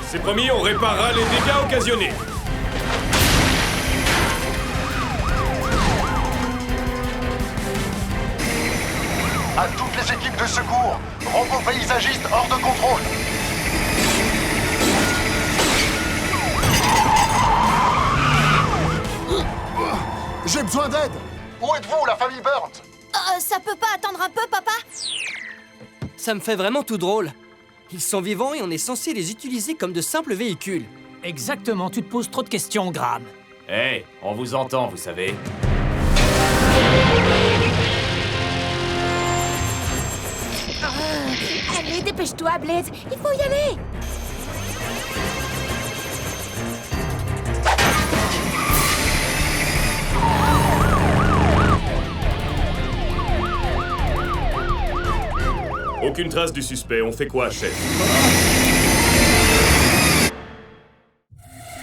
C'est promis, on réparera les dégâts occasionnés. À toutes les équipes de secours, robot paysagiste hors de contrôle. J'ai besoin d'aide! Où êtes-vous, la famille Burnt? Ça peut pas attendre un peu, papa? Ça me fait vraiment tout drôle. Ils sont vivants et on est censé les utiliser comme de simples véhicules. Exactement, tu te poses trop de questions, Graham. Hey, on vous entend, vous savez. Allez, dépêche-toi, Blaze. Il faut y aller. Aucune trace du suspect, on fait quoi, chef?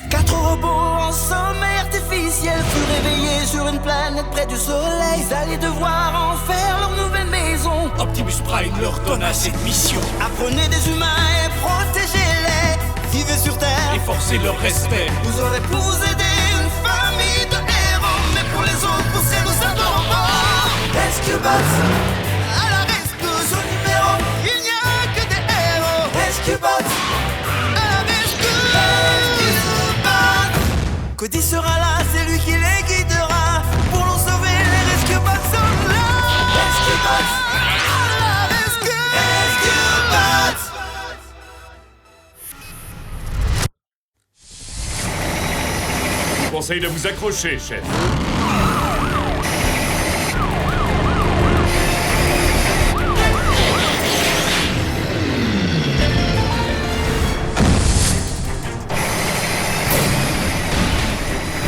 4 robots en sommeil artificiel furent réveillés sur une planète près du soleil. Ils allaient devoir en faire leur nouvelle maison. Optimus Prime leur donna cette mission. Apprenez des humains et protégez-les. Vivez sur Terre Et forcer leur respect. Vous aurez pour aider une famille de héros. Mais pour les autres, poussez nous adorons pas. Rescue Bots à la rescousse au numéro. Il n'y a que des héros. Rescue Bots à la rescousse. Rescue Bots. Cody sera là, c'est lui qui les guidera. Pour nous sauver, les Rescue Bots sont là. Rescue Bots à la rescue. Rescue Bots. Je vous conseille de vous accrocher, chef.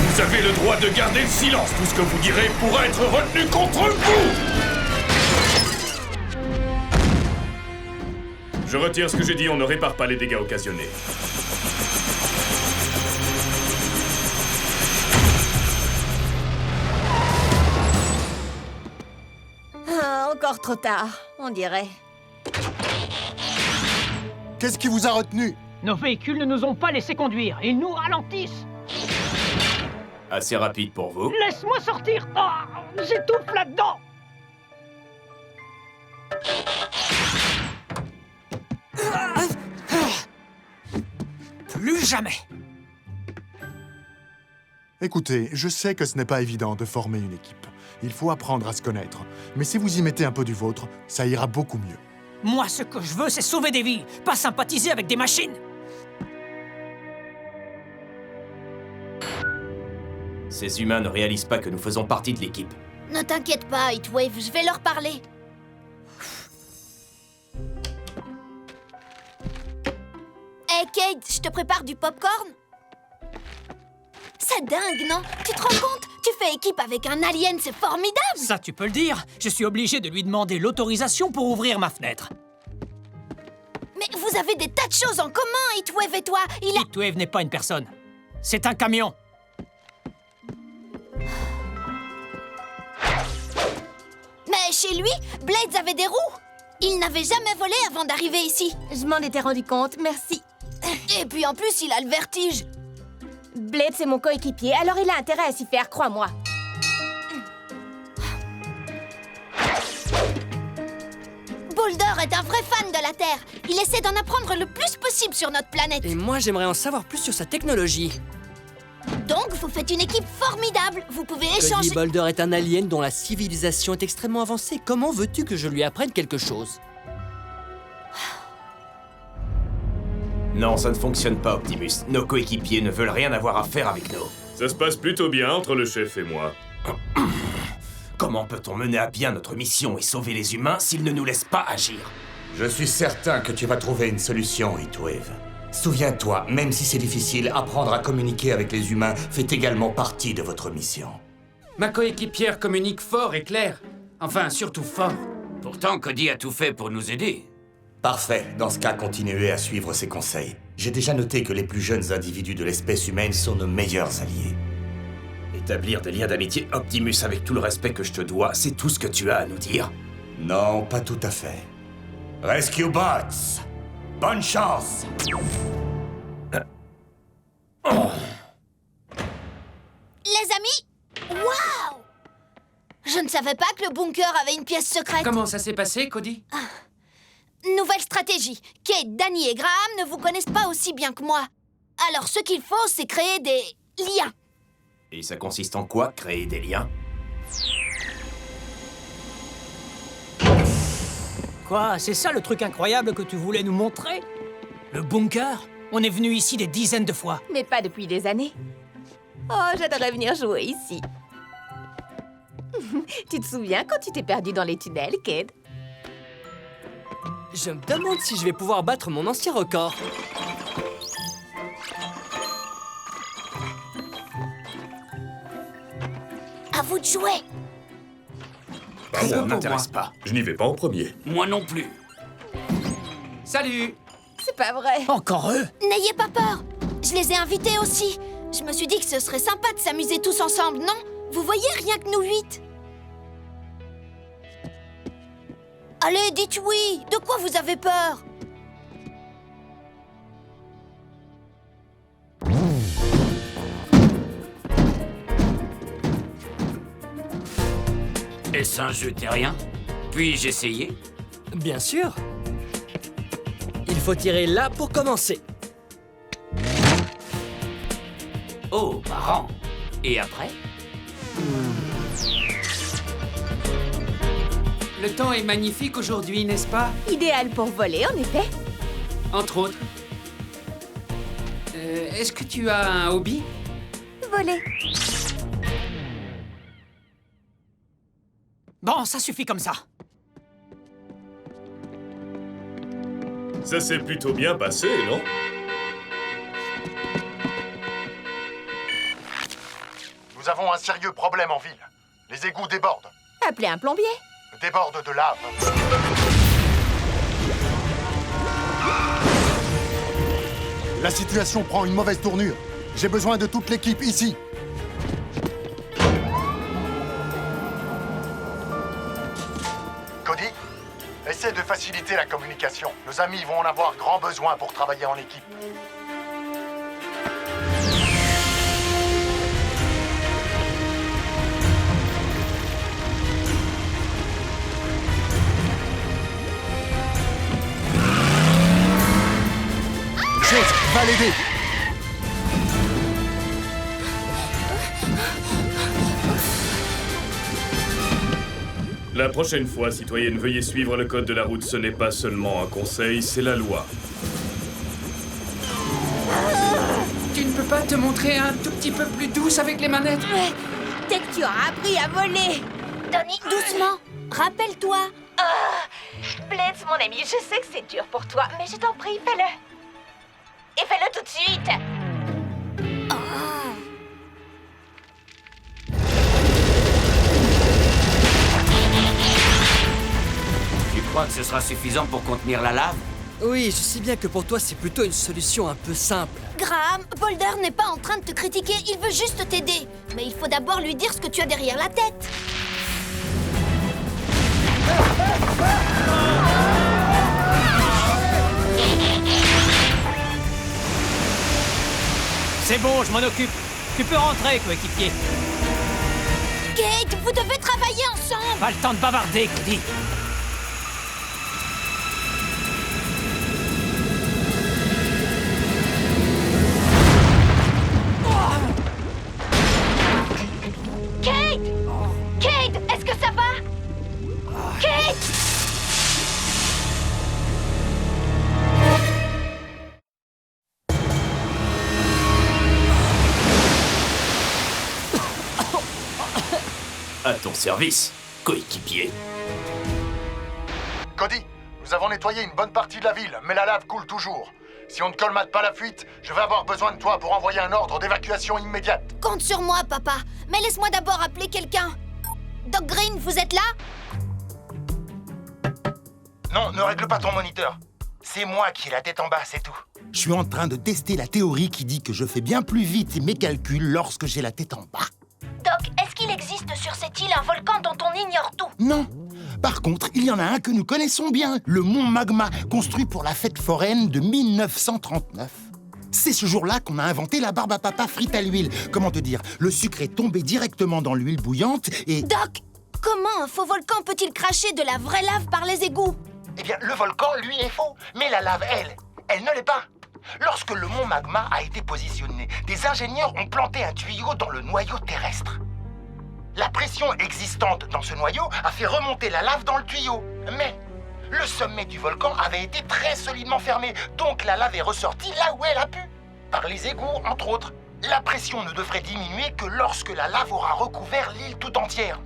Vous avez le droit de garder le silence. Tout ce que vous direz pourra être retenu contre vous. Je retire ce que j'ai dit, on ne répare pas les dégâts occasionnés. Encore trop tard, on dirait. Qu'est-ce qui vous a retenu? Nos véhicules ne nous ont pas laissé conduire. Ils nous ralentissent. Assez rapide pour vous. Laisse-moi sortir. Oh, j'étouffe là-dedans. Plus jamais. Écoutez, je sais que ce n'est pas évident de former une équipe. Il faut apprendre à se connaître. Mais si vous y mettez un peu du vôtre, ça ira beaucoup mieux. Moi, ce que je veux, c'est sauver des vies, pas sympathiser avec des machines. Ces humains ne réalisent pas que nous faisons partie de l'équipe. Ne t'inquiète pas, Heatwave, je vais leur parler. Hey, Kate, je te prépare du popcorn? C'est dingue, non? Tu te rends compte? Tu fais équipe avec un alien, c'est formidable! Ça, tu peux le dire. Je suis obligé de lui demander l'autorisation pour ouvrir ma fenêtre. Mais vous avez des tas de choses en commun, Heatwave et toi! Heatwave n'est pas une personne. C'est un camion. Mais chez lui, Blades avait des roues! Il n'avait jamais volé avant d'arriver ici. Je m'en étais rendu compte, merci. Et puis en plus, il a le vertige. Blade, c'est mon coéquipier, alors il a intérêt à s'y faire, crois-moi. Boulder est un vrai fan de la Terre. Il essaie d'en apprendre le plus possible sur notre planète. Et moi, j'aimerais en savoir plus sur sa technologie. Donc, vous faites une équipe formidable. Vous pouvez Cody échanger... Boulder est un alien dont la civilisation est extrêmement avancée. Comment veux-tu que je lui apprenne quelque chose? Non, ça ne fonctionne pas, Optimus. Nos coéquipiers ne veulent rien avoir à faire avec nous. Ça se passe plutôt bien entre le chef et moi. Comment peut-on mener à bien notre mission et sauver les humains s'ils ne nous laissent pas agir? Je suis certain que tu vas trouver une solution, Heatwave. Souviens-toi, même si c'est difficile, apprendre à communiquer avec les humains fait également partie de votre mission. Ma coéquipière communique fort et clair. Enfin, surtout fort. Pourtant, Cody a tout fait pour nous aider. Parfait. Dans ce cas, continuez à suivre ses conseils. J'ai déjà noté que les plus jeunes individus de l'espèce humaine sont nos meilleurs alliés. Et Établir des liens d'amitié, Optimus, avec tout le respect que je te dois, c'est tout ce que tu as à nous dire? Non, pas tout à fait. Rescue Bots! Bonne chance! Les amis, waouh! Je ne savais pas que le bunker avait une pièce secrète. Comment ça s'est passé, Cody? Nouvelle stratégie. Kate, Danny et Graham ne vous connaissent pas aussi bien que moi. Alors ce qu'il faut, c'est créer des liens. Et ça consiste en quoi, créer des liens? Quoi, c'est ça le truc incroyable que tu voulais nous montrer? Le bunker? On est venu ici des dizaines de fois. Mais pas depuis des années. Oh, j'adorerais venir jouer ici. Tu te souviens quand tu t'es perdu dans les tunnels, Kate? Je me demande si je vais pouvoir battre mon ancien record. À vous de jouer. Ça ne m'intéresse pas. Je n'y vais pas en premier. Moi non plus. Salut! C'est pas vrai. Encore eux? N'ayez pas peur. Je les ai invités aussi. Je me suis dit que ce serait sympa de s'amuser tous ensemble, non? Vous voyez, rien que nous 8. Allez, dites oui. De quoi vous avez peur? Est-ce un jeu terrien? Puis-je essayer? Bien sûr. Il faut tirer là pour commencer. Oh, marrant. Et après? Le temps est magnifique aujourd'hui, n'est-ce pas? Idéal pour voler, en effet. Entre autres. Est-ce que tu as un hobby? Voler. Bon, ça suffit comme ça. Ça s'est plutôt bien passé, non? Nous avons un sérieux problème en ville. Les égouts débordent. Appelez un plombier. Débordent de lave. La situation prend une mauvaise tournure. J'ai besoin de toute l'équipe ici. Cody, essaie de faciliter la communication. Nos amis vont en avoir grand besoin pour travailler en équipe. Chase, va l'aider. La prochaine fois, citoyenne, veuillez suivre le code de la route. Ce n'est pas seulement un conseil, c'est la loi. Tu ne peux pas te montrer un tout petit peu plus douce avec les manettes? Dès que tu auras appris à voler. Donny, doucement. Rappelle-toi. Blitz, mon ami, je sais que c'est dur pour toi, mais je t'en prie, fais-le. Et fais-le tout de suite. Tu crois que ce sera suffisant pour contenir la lave? Oui, je sais bien que pour toi, c'est plutôt une solution un peu simple. Graham, Boulder n'est pas en train de te critiquer, il veut juste t'aider. Mais il faut d'abord lui dire ce que tu as derrière la tête. C'est bon, je m'en occupe. Tu peux rentrer, coéquipier. Kate, vous devez travailler ensemble. Pas le temps de bavarder, Cody. Kate! Kate, est-ce que ça va? Kate! À ton service, coéquipier. Cody, nous avons nettoyé une bonne partie de la ville, mais la lave coule toujours. Si on ne colmate pas la fuite, je vais avoir besoin de toi pour envoyer un ordre d'évacuation immédiate. Compte sur moi, papa. Mais laisse-moi d'abord appeler quelqu'un. Doc Green, vous êtes là? Non, ne règle pas ton moniteur. C'est moi qui ai la tête en bas, c'est tout. Je suis en train de tester la théorie qui dit que je fais bien plus vite mes calculs lorsque j'ai la tête en bas. existe sur cette île un volcan dont on ignore tout. Non. Par contre, il y en a un que nous connaissons bien, le mont Magma, construit pour la fête foraine de 1939. C'est ce jour-là qu'on a inventé la barbe à papa frite à l'huile. Comment te dire? Le sucre est tombé directement dans l'huile bouillante et... Doc, comment un faux volcan peut-il cracher de la vraie lave par les égouts? Eh bien, le volcan, lui, est faux. Mais la lave, elle ne l'est pas. Lorsque le mont Magma a été positionné, des ingénieurs ont planté un tuyau dans le noyau terrestre. La pression existante dans ce noyau a fait remonter la lave dans le tuyau. Mais le sommet du volcan avait été très solidement fermé, donc la lave est ressortie là où elle a pu. Par les égouts, entre autres. La pression ne devrait diminuer que lorsque la lave aura recouvert l'île tout entière.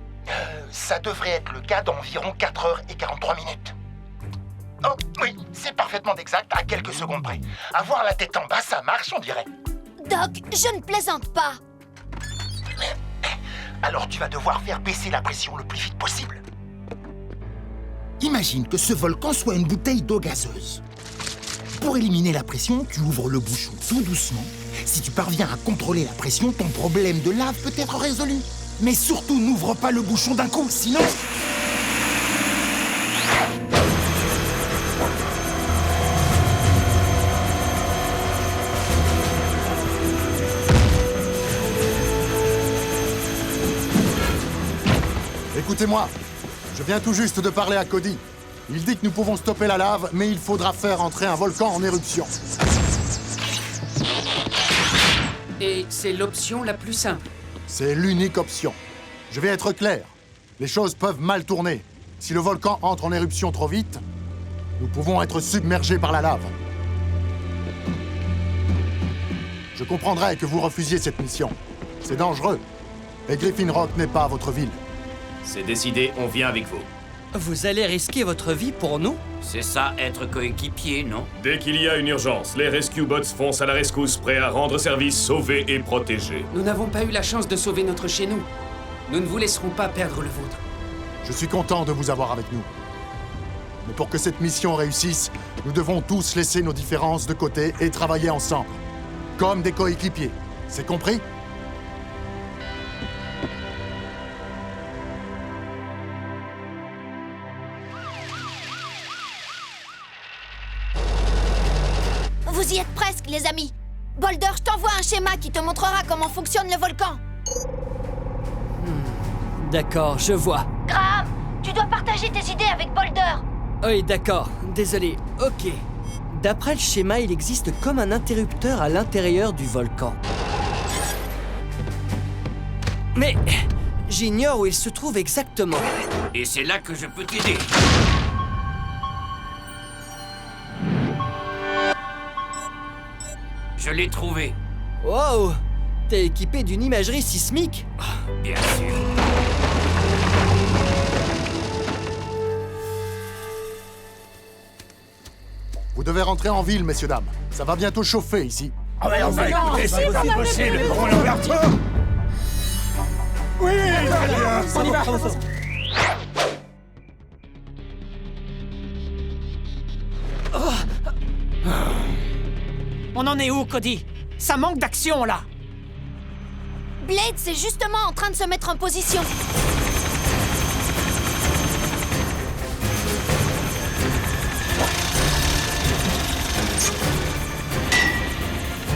Ça devrait être le cas dans environ 4 heures et 43 minutes. Oh, oui, c'est parfaitement exact, à quelques secondes près. Avoir la tête en bas, ça marche, on dirait. Doc, je ne plaisante pas. Alors tu vas devoir faire baisser la pression le plus vite possible. Imagine que ce volcan soit une bouteille d'eau gazeuse. Pour éliminer la pression, tu ouvres le bouchon tout doucement. Si tu parviens à contrôler la pression, ton problème de lave peut être résolu. Mais surtout, n'ouvre pas le bouchon d'un coup, sinon... Écoutez-moi, je viens tout juste de parler à Cody. Il dit que nous pouvons stopper la lave, mais il faudra faire entrer un volcan en éruption. Et c'est l'option la plus simple. C'est l'unique option. Je vais être clair. Les choses peuvent mal tourner. Si le volcan entre en éruption trop vite, nous pouvons être submergés par la lave. Je comprendrais que vous refusiez cette mission. C'est dangereux. Et Griffin Rock n'est pas votre ville. C'est décidé, on vient avec vous. Vous allez risquer votre vie pour nous? C'est ça, être coéquipier, non? Dès qu'il y a une urgence, les Rescue Bots foncent à la rescousse, prêts à rendre service, sauver et protéger. Nous n'avons pas eu la chance de sauver notre chez nous. Nous ne vous laisserons pas perdre le vôtre. Je suis content de vous avoir avec nous. Mais pour que cette mission réussisse, nous devons tous laisser nos différences de côté et travailler ensemble. Comme des coéquipiers. C'est compris? Vous y êtes presque, les amis. Boulder, je t'envoie un schéma qui te montrera comment fonctionne le volcan. D'accord, je vois. Graham, tu dois partager tes idées avec Boulder. Oui, d'accord. Désolé. Ok. D'après le schéma, il existe comme un interrupteur à l'intérieur du volcan. Mais j'ignore où il se trouve exactement. Et c'est là que je peux t'aider. Je l'ai trouvé. Wow! T'es équipé d'une imagerie sismique? Bien sûr. Vous devez rentrer en ville, messieurs, dames. Ça va bientôt chauffer ici. Ah ouais, on va écouter, c'est possible. On l'ouverture. Oui, On y va. On en est où, Cody? Ça manque d'action, là. Blade, c'est justement en train de se mettre en position.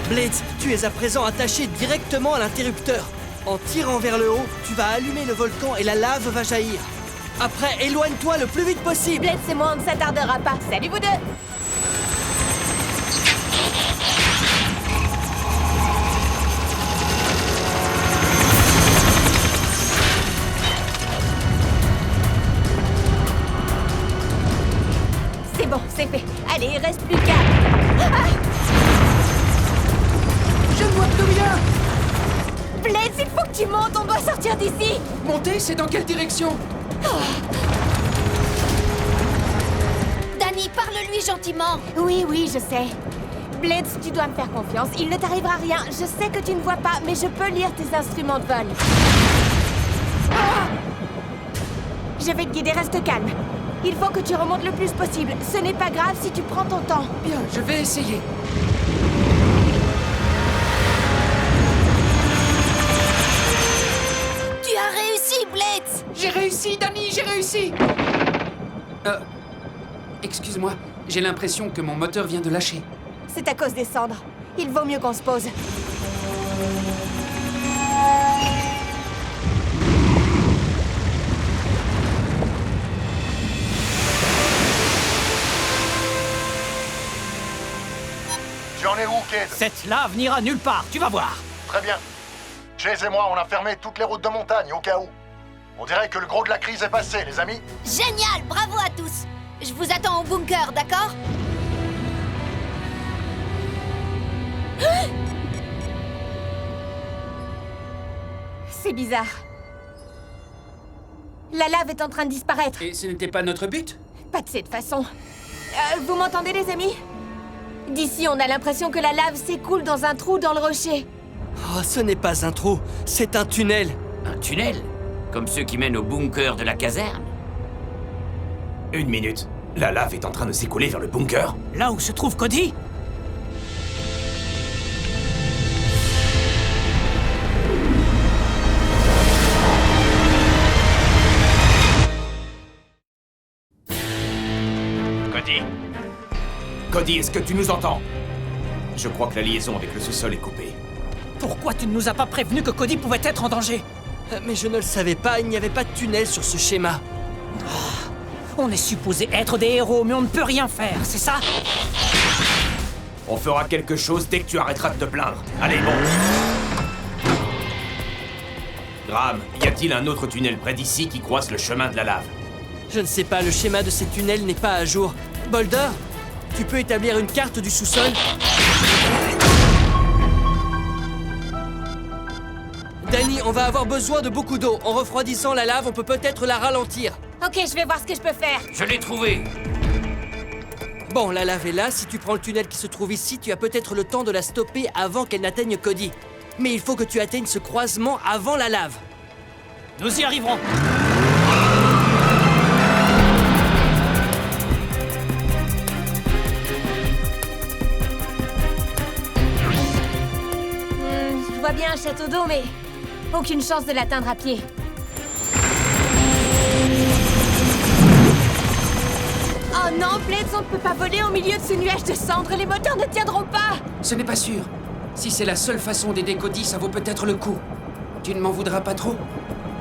Blade, tu es à présent attaché directement à l'interrupteur. En tirant vers le haut, tu vas allumer le volcan et la lave va jaillir. Après, éloigne-toi le plus vite possible. Blade, c'est moi, ça tardera pas. Salut vous deux. C'est bon, c'est fait. Allez, il reste plus qu'à... Ah! Je ne vois plus rien. Blade, il faut que tu montes, on doit sortir d'ici. Monter, c'est dans quelle direction? Danny, parle-lui gentiment. Oui, oui, je sais. Blade, tu dois me faire confiance. Il ne t'arrivera rien. Je sais que tu ne vois pas, mais je peux lire tes instruments de vol. Ah! Je vais te guider, reste calme. Il faut que tu remontes le plus possible. Ce n'est pas grave si tu prends ton temps. Bien, je vais essayer. Tu as réussi. Blitz! J'ai réussi, Danny, j'ai réussi! Excuse-moi, j'ai l'impression que mon moteur vient de lâcher. C'est à cause des cendres. Il vaut mieux qu'on se pose. Tu en es où, Cade? Cette lave n'ira nulle part, tu vas voir. Très bien. Chase et moi, on a fermé toutes les routes de montagne, au cas où. On dirait que le gros de la crise est passé, les amis. Génial! Bravo à tous! Je vous attends au bunker, d'accord? C'est bizarre. La lave est en train de disparaître. Et ce n'était pas notre but? Pas de cette façon. Vous m'entendez, les amis? D'ici, on a l'impression que la lave s'écoule dans un trou dans le rocher. Oh, ce n'est pas un trou, c'est un tunnel. Un tunnel? Comme ceux qui mènent au bunker de la caserne? Une minute. La lave est en train de s'écouler vers le bunker? Là où se trouve Cody? Cody? Cody, est-ce que tu nous entends? Je crois que la liaison avec le sous-sol est coupée. Pourquoi tu ne nous as pas prévenu que Cody pouvait être en danger? Mais je ne le savais pas, il n'y avait pas de tunnel sur ce schéma. On est supposé être des héros, mais on ne peut rien faire, c'est ça? On fera quelque chose dès que tu arrêteras de te plaindre. Allez, bon. Graham, y a-t-il un autre tunnel près d'ici qui croise le chemin de la lave? Je ne sais pas, le schéma de ces tunnels n'est pas à jour. Boulder, tu peux établir une carte du sous-sol? Danny, on va avoir besoin de beaucoup d'eau. En refroidissant la lave, on peut peut-être la ralentir. Ok, je vais voir ce que je peux faire. Je l'ai trouvé! Bon, la lave est là. Si tu prends le tunnel qui se trouve ici, tu as peut-être le temps de la stopper avant qu'elle n'atteigne Cody. Mais il faut que tu atteignes ce croisement avant la lave. Nous y arriverons. Je vois bien un château d'eau, mais aucune chance de l'atteindre à pied. Oh non, Blitz, on ne peut pas voler au milieu de ce nuage de cendres. Les moteurs ne tiendront pas. Ce n'est pas sûr. Si c'est la seule façon d'aider Cody, ça vaut peut-être le coup. Tu ne m'en voudras pas trop?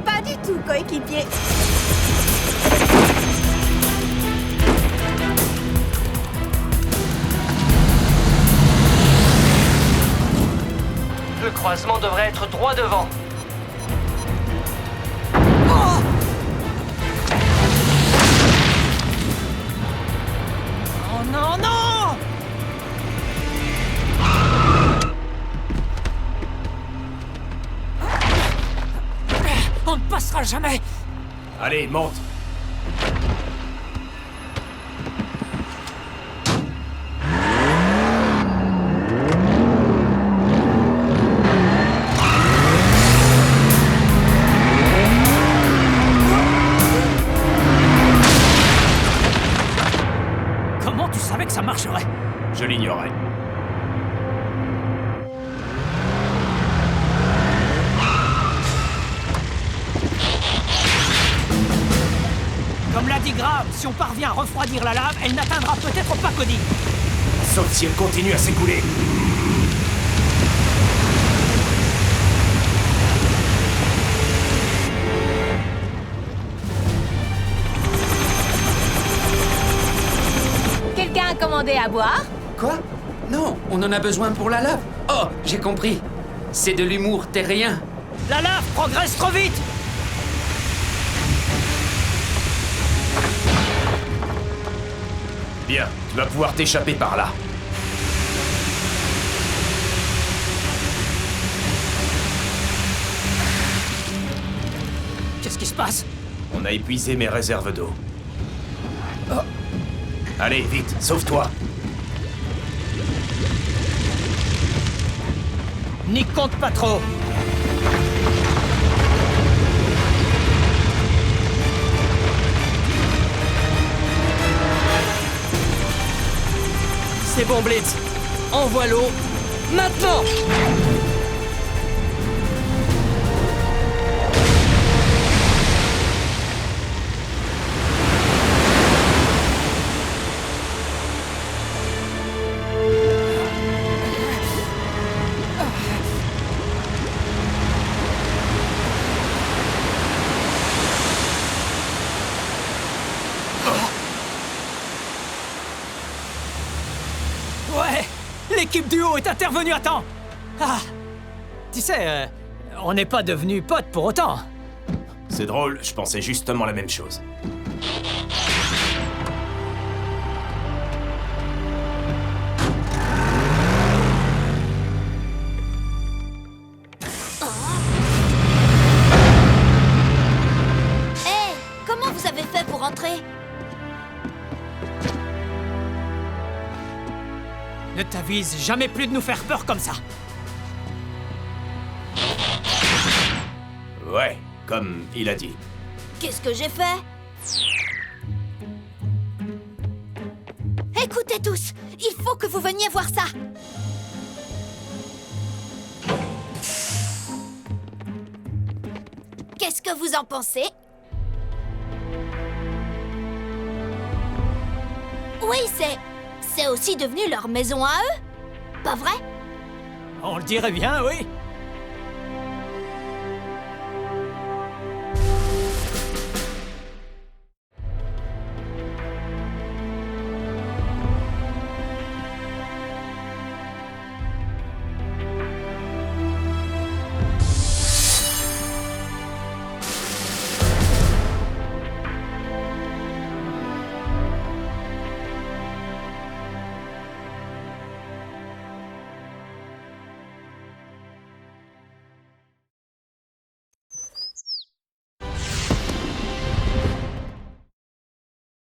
Pas du tout, coéquipier. Le croisement devrait être droit devant. Oh non, non! On ne passera jamais! Allez, monte! Comment tu savais que ça marcherait? Je l'ignorais. Comme l'a dit Graham, si on parvient à refroidir la lave, elle n'atteindra peut-être pas Cody. Sauf si elle continue à s'écouler. Quelqu'un a commandé à boire? Quoi? Non, on en a besoin pour la lave. Oh, j'ai compris. C'est de l'humour terrien. La lave progresse trop vite! Bien, tu vas pouvoir t'échapper par là. Qu'est-ce qui se passe? On a épuisé mes réserves d'eau. Allez, vite, sauve-toi. N'y compte pas trop. C'est bon, Blitz. Envoie l'eau. Maintenant! l'équipe du haut est intervenue à temps. Ah, tu sais, on n'est pas devenus potes pour autant. C'est drôle, je pensais justement la même chose. Hé, comment vous avez fait pour entrer? Ne t'avise jamais plus de nous faire peur comme ça. Ouais, comme il a dit. Qu'est-ce que j'ai fait? Écoutez tous, il faut que vous veniez voir ça. Qu'est-ce que vous en pensez? Oui, c'est aussi devenu leur maison à eux, pas vrai? On le dirait bien, oui.